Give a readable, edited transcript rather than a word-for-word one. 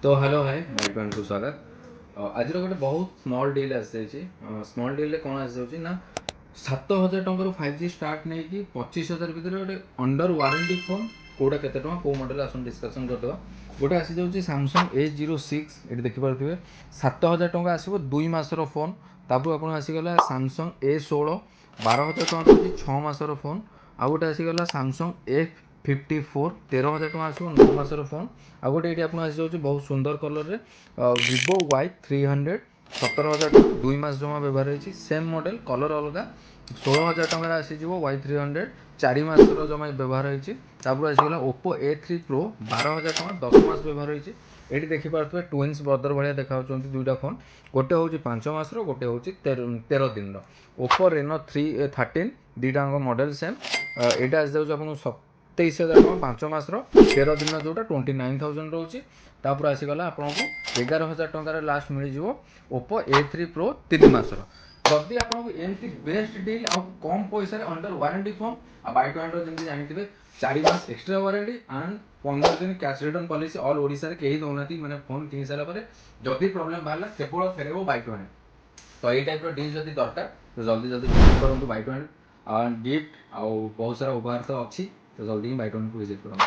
तो hello hi mic one को स्वागत। आज गोटे बहुत स्मॉल डील आसी स्मॉल डील कौन आसी ना 7,000 टकर 5G स्टार्ट नहीं कि 25,000 भितर गोटे अंडर वारंटी फोन कौटा केते टका को मॉडल आसन डिस्कशन करदे। गोटे आसी जाउची Samsung A06 ये देखिपे 7,000 टका आसो 2 मासर फोन। तापर आप आसीगला Samsung A16 12,000 टका दूसरी 6 मासर फोन। आउ गोटे आसीगला Samsung A54 13,000 टका आसो 9 मासर फोन। आ गोटे ये आपको आसी बहुत सुंदर कलर रे Vivo Y300 17,000 टका 2 मास जमा व्यवहार होती सेम मॉडल कलर अलग 16,000 टकर आसीज Y300 4 मास जमा व्यवहार होती। आसीगला Oppo A3 Pro 12,000 टका 10 मास व्यवहार होती। ये देखिपे ट्विन्स ब्रदर भाया देखा दुईटा फोन गोटे हूँ 5 मास गोटे हूँ 13 दिन। Oppo Reno 13 दुईटा मॉडल सेम यहाँ आसी जाऊँ 27,000 टका 5 मास 13 दिन जोटा 29,000 रोचे। तापर आसीगला आपको 11,000 टकर लास्ट मिल जाव Oppo A3 Pro 3 मास। जदि आपको एमती बेस्ट डील आ कम पैसा under warranty phone by two hundred जमी जानते 4 मास एक्सट्रा वारंटी एंड 15 दिन cash return policy all Odisha कहीं दौना मैंने फोन किन सारापर जदि प्रोब्लेम बाहर केवल फेरब बाय टू हंड्रेड। तो यही टाइप डील जब दरकार तो जल्दी जल्दी विजिट करूँ बाय टू हंड्रेड गिफ्ट आउ बहुत सारा उपहार तो अच्छी तो जल्दी ही बाय टू हंड्रेड विजिट करूँ।